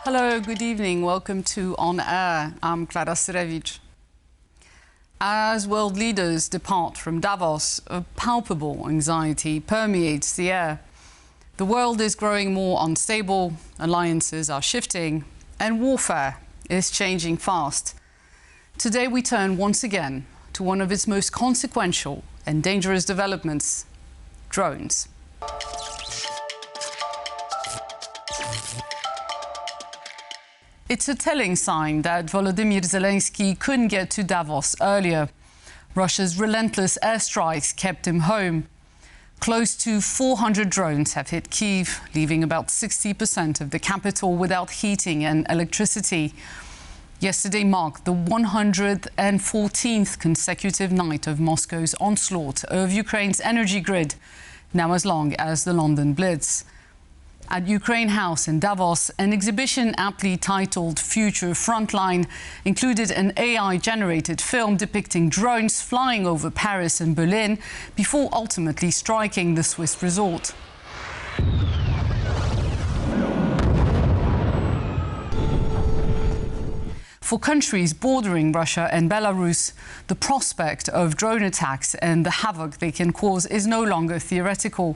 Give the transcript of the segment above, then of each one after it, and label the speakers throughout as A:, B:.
A: Hello, good evening. Welcome to On Air. I'm Klara Syrewicz. As world leaders depart from Davos, a palpable anxiety permeates the air. The world is growing more unstable, alliances are shifting, and warfare is changing fast. Today we turn once again to one of its most consequential and dangerous developments: drones. It's a telling sign that Volodymyr Zelensky couldn't get to Davos earlier. Russia's relentless airstrikes kept him home. Close to 400 drones have hit Kyiv, leaving about 60% of the capital without heating and electricity. Yesterday marked the 114th consecutive night of Moscow's onslaught of Ukraine's energy grid, now as long as the London Blitz. At Ukraine House in Davos, an exhibition aptly titled Future Frontline included an AI-generated film depicting drones flying over Paris and Berlin before ultimately striking the Swiss resort. For countries bordering Russia and Belarus, the prospect of drone attacks and the havoc they can cause is no longer theoretical.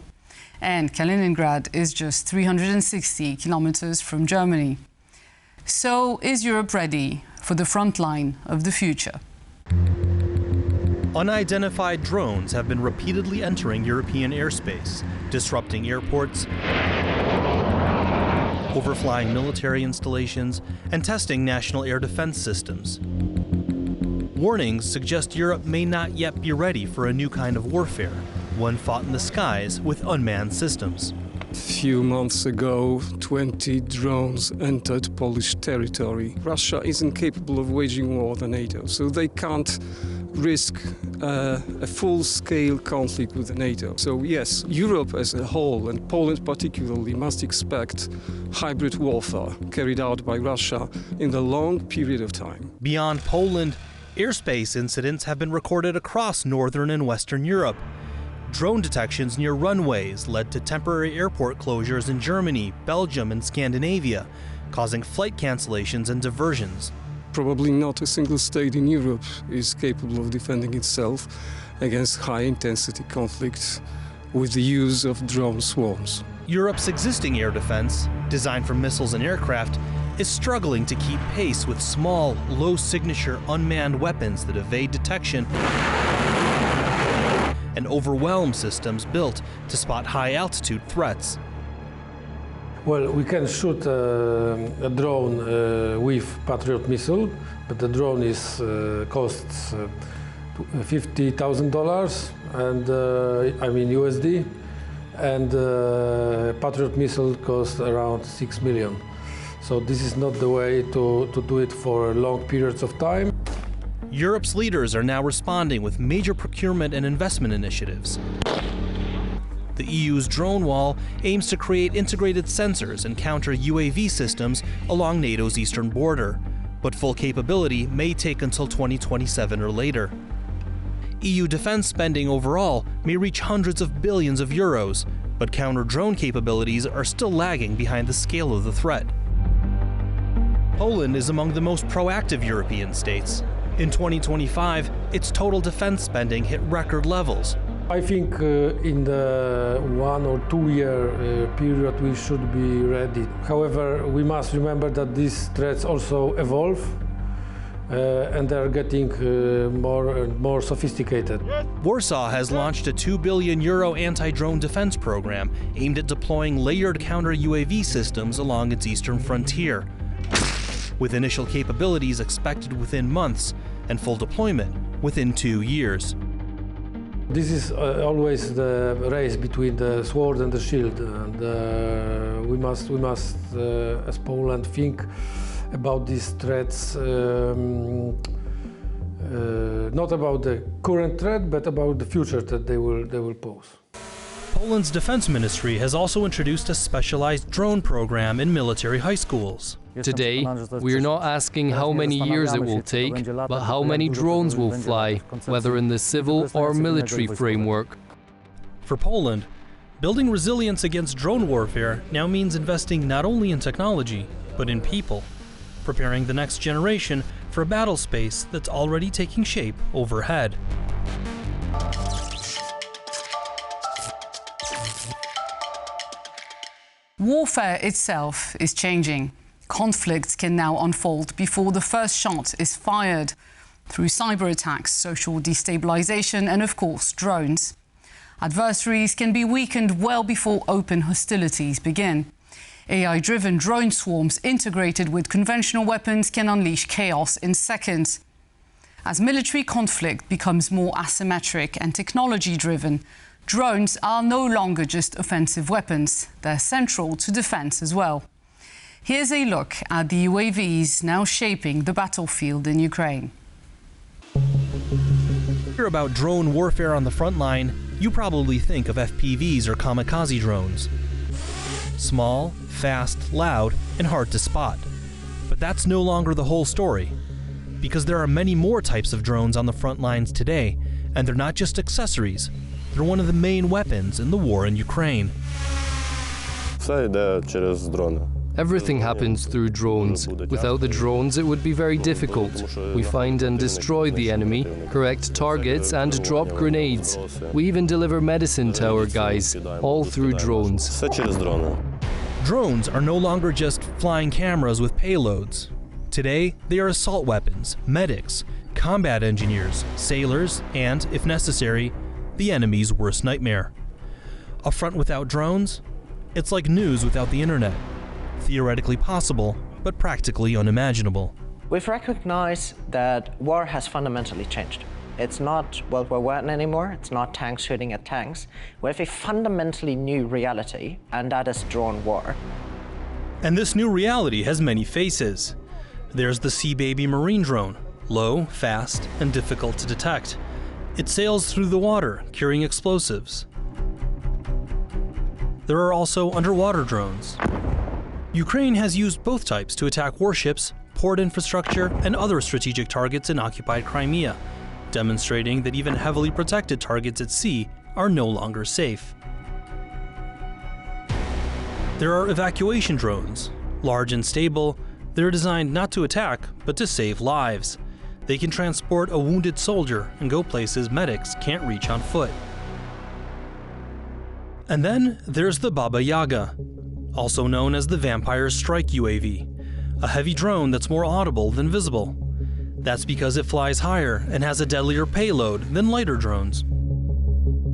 A: And Kaliningrad is just 360 kilometers from Germany. So is Europe ready for the front line of the future?
B: Unidentified drones have been repeatedly entering European airspace, disrupting airports, overflying military installations, and testing national air defense systems. Warnings suggest Europe may not yet be ready for a new kind of warfare, one fought in the skies with unmanned systems.
C: A few months ago, 20 drones entered Polish territory. Russia isn't capable of waging war with NATO, so they can't risk a full-scale conflict with NATO. So yes, Europe as a whole, and Poland particularly, must expect hybrid warfare carried out by Russia in the long period of time.
B: Beyond Poland, airspace incidents have been recorded across northern and western Europe. Drone detections near runways led to temporary airport closures in Germany, Belgium, and Scandinavia, causing flight cancellations and diversions.
C: Probably not a single state in Europe is capable of defending itself against high-intensity conflicts with the use of drone swarms.
B: Europe's existing air defense, designed for missiles and aircraft, is struggling to keep pace with small, low-signature unmanned weapons that evade detection and overwhelm systems built to spot high-altitude threats.
D: Well, we can shoot a drone with Patriot missile, but the drone costs $50,000, and I mean USD, and Patriot missile costs around 6 million. So this is not the way to do it for long periods of time.
B: Europe's leaders are now responding with major procurement and investment initiatives. The EU's drone wall aims to create integrated sensors and counter UAV systems along NATO's eastern border, but full capability may take until 2027 or later. EU defense spending overall may reach hundreds of billions of euros, but counter-drone capabilities are still lagging behind the scale of the threat. Poland is among the most proactive European states. In 2025, its total defense spending hit record levels.
D: I think in the 1 or 2 year period we should be ready. However, we must remember that these threats also evolve and they are getting more and more sophisticated.
B: Warsaw has launched a €2 billion anti-drone defense program aimed at deploying layered counter-UAV systems along its eastern frontier, with initial capabilities expected within months and full deployment within 2 years.
D: This is always the race between the sword and the shield, and we must as Poland, think about these threats, not about the current threat, but about the future that they will pose.
B: Poland's defense ministry has also introduced a specialized drone program in military high schools.
E: Today, we are not asking how many years it will take, but how many drones will fly, whether in the civil or military framework.
B: For Poland, building resilience against drone warfare now means investing not only in technology, but in people, preparing the next generation for a battle space that's already taking shape overhead.
A: Warfare itself is changing. Conflicts can now unfold before the first shot is fired, through cyber attacks, social destabilization, and of course, drones. Adversaries can be weakened well before open hostilities begin. AI-driven drone swarms integrated with conventional weapons can unleash chaos in seconds. As military conflict becomes more asymmetric and technology-driven, drones are no longer just offensive weapons. They're central to defense as well. Here's a look at the UAVs now shaping the battlefield in Ukraine.
B: Hear about drone warfare on the front line, you probably think of FPVs or kamikaze drones. Small, fast, loud, and hard to spot. But that's no longer the whole story, because there are many more types of drones on the front lines today, and they're not just accessories, they're one of the main weapons in the war in Ukraine.
E: Everything happens through drones. Without the drones, it would be very difficult. We find and destroy the enemy, correct targets, and drop grenades. We even deliver medicine to our guys, all through drones.
B: Drones are no longer just flying cameras with payloads. Today, they are assault weapons, medics, combat engineers, sailors, and, if necessary, the enemy's worst nightmare. A front without drones? It's like news without the internet. Theoretically possible, but practically unimaginable.
F: We've recognized that war has fundamentally changed. It's not World War I anymore, it's not tanks shooting at tanks. We have a fundamentally new reality, and that is drone war.
B: And this new reality has many faces. There's the Sea Baby marine drone, low, fast, and difficult to detect. It sails through the water, carrying explosives. There are also underwater drones. Ukraine has used both types to attack warships, port infrastructure, and other strategic targets in occupied Crimea, demonstrating that even heavily protected targets at sea are no longer safe. There are evacuation drones. Large and stable, they're designed not to attack, but to save lives. They can transport a wounded soldier and go places medics can't reach on foot. And then there's the Baba Yaga, also known as the Vampire Strike UAV, a heavy drone that's more audible than visible. That's because it flies higher and has a deadlier payload than lighter drones.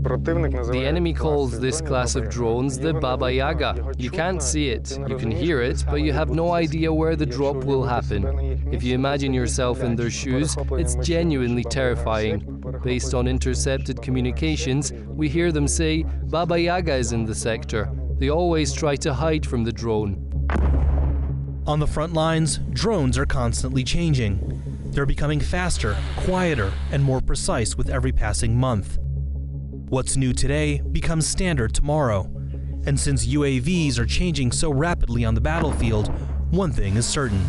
E: The enemy calls this class of drones the Baba Yaga. You can't see it, you can hear it, but you have no idea where the drop will happen. If you imagine yourself in their shoes, it's genuinely terrifying. Based on intercepted communications, we hear them say, Baba Yaga is in the sector. They always try to hide from the drone.
B: On the front lines, drones are constantly changing. They're becoming faster, quieter, and more precise with every passing month. What's new today becomes standard tomorrow. And since UAVs are changing so rapidly on the battlefield, one thing is certain.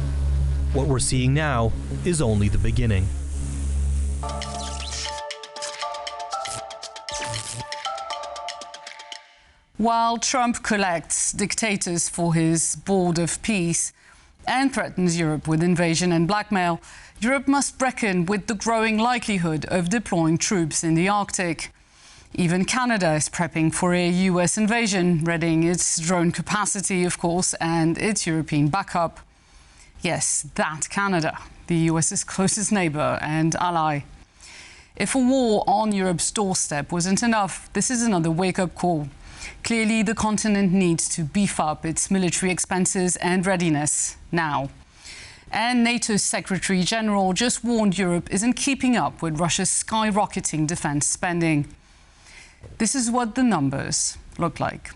B: What we're seeing now is only the beginning.
A: While Trump collects dictators for his board of peace and threatens Europe with invasion and blackmail, Europe must reckon with the growing likelihood of deploying troops in the Arctic. Even Canada is prepping for a US invasion, readying its drone capacity, of course, and its European backup. Yes, that Canada, the US's closest neighbour and ally. If a war on Europe's doorstep wasn't enough, this is another wake-up call. Clearly, the continent needs to beef up its military expenses and readiness now. And NATO's Secretary General just warned Europe isn't keeping up with Russia's skyrocketing defence spending. This is what the numbers look like.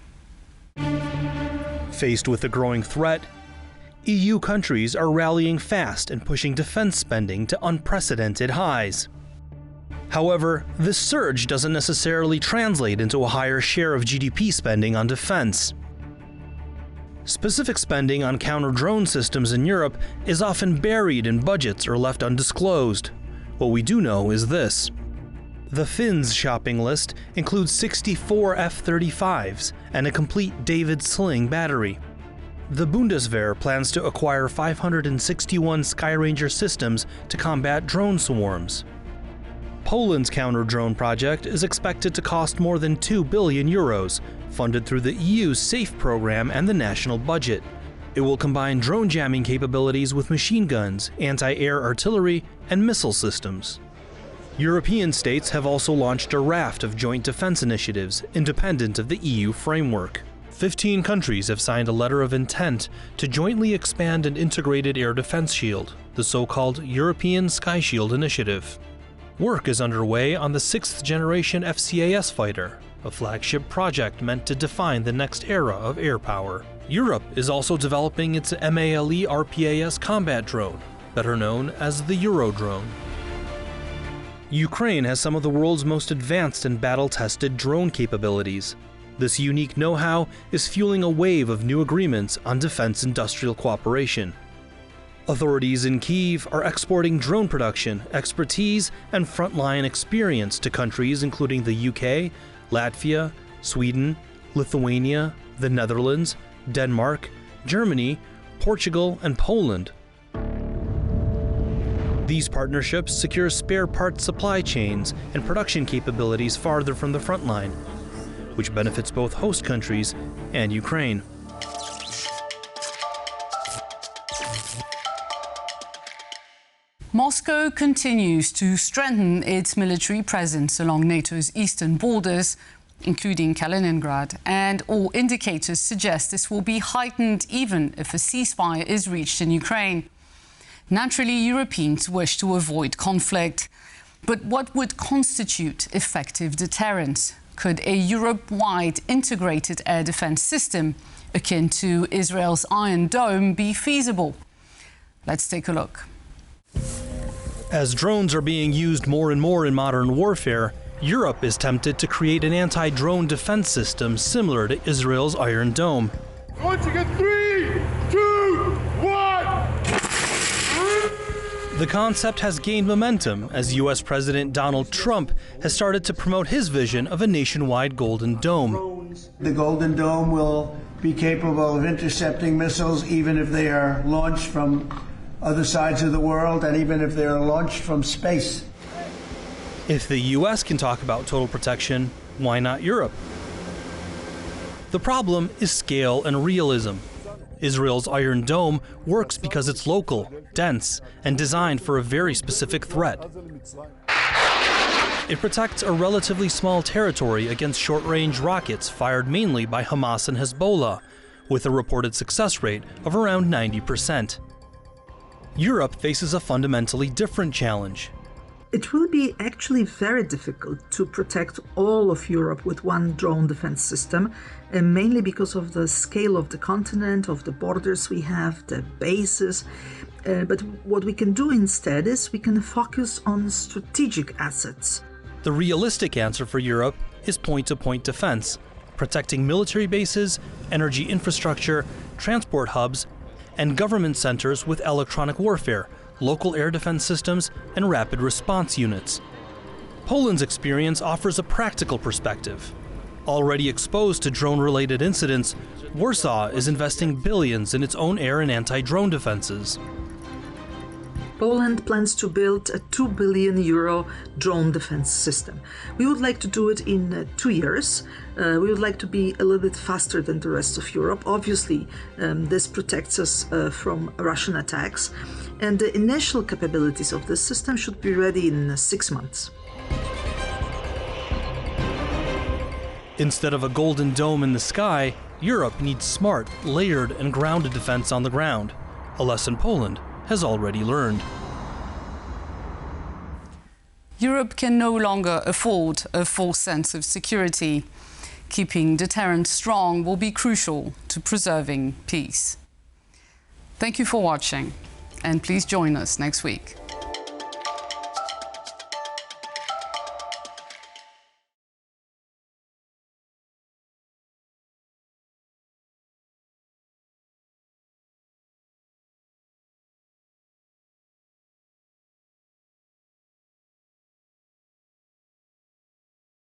B: Faced with a growing threat, EU countries are rallying fast and pushing defense spending to unprecedented highs. However, this surge doesn't necessarily translate into a higher share of GDP spending on defense. Specific spending on counter-drone systems in Europe is often buried in budgets or left undisclosed. What we do know is this. The Finns' shopping list includes 64 F-35s and a complete David Sling battery. The Bundeswehr plans to acquire 561 Skyranger systems to combat drone swarms. Poland's counter-drone project is expected to cost more than 2 billion euros, funded through the EU's SAFE program and the national budget. It will combine drone jamming capabilities with machine guns, anti-air artillery, and missile systems. European states have also launched a raft of joint defense initiatives independent of the EU framework. 15 countries have signed a letter of intent to jointly expand an integrated air defense shield, the so-called European Sky Shield Initiative. Work is underway on the 6th generation FCAS fighter, a flagship project meant to define the next era of air power. Europe is also developing its MALE RPAS combat drone, better known as the Eurodrone. Ukraine has some of the world's most advanced and battle-tested drone capabilities. This unique know-how is fueling a wave of new agreements on defense industrial cooperation. Authorities in Kyiv are exporting drone production, expertise, and frontline experience to countries including the UK, Latvia, Sweden, Lithuania, the Netherlands, Denmark, Germany, Portugal, and Poland. These partnerships secure spare parts supply chains and production capabilities farther from the front line, which benefits both host countries and Ukraine.
A: Moscow continues to strengthen its military presence along NATO's eastern borders, including Kaliningrad, and all indicators suggest this will be heightened even if a ceasefire is reached in Ukraine. Naturally, Europeans wish to avoid conflict. But what would constitute effective deterrence? Could a Europe-wide integrated air defense system, akin to Israel's Iron Dome, be feasible? Let's take a look.
B: As drones are being used more and more in modern warfare, Europe is tempted to create an anti-drone defense system similar to Israel's Iron Dome.
G: Once again, 3, 2, 1!
B: The concept has gained momentum as US President Donald Trump has started to promote his vision of a nationwide Golden Dome.
H: The Golden Dome will be capable of intercepting missiles even if they are launched from other sides of the world and even if they are launched from space.
B: If the US can talk about total protection, why not Europe? The problem is scale and realism. Israel's Iron Dome works because it's local, dense, and designed for a very specific threat. It protects a relatively small territory against short-range rockets fired mainly by Hamas and Hezbollah, with a reported success rate of around 90%. Europe faces a fundamentally different challenge.
I: It will be actually very difficult to protect all of Europe with one drone defense system, mainly because of the scale of the continent, of the borders we have, the bases. But what we can do instead is we can focus on strategic assets.
B: The realistic answer for Europe is point-to-point defense, protecting military bases, energy infrastructure, transport hubs, and government centers with electronic warfare, local air defense systems, and rapid response units. Poland's experience offers a practical perspective. Already exposed to drone-related incidents, Warsaw is investing billions in its own air and anti-drone defenses.
I: Poland plans to build a 2 billion euro drone defense system. We would like to do it in 2 years. We would like to be a little bit faster than the rest of Europe. Obviously, this protects us from Russian attacks. And the initial capabilities of this system should be ready in 6 months.
B: Instead of a Golden Dome in the sky, Europe needs smart, layered, and grounded defense on the ground, a lesson Poland has already learned.
A: Europe can no longer afford a false sense of security. Keeping deterrence strong will be crucial to preserving peace. Thank you for watching, and please join us next week.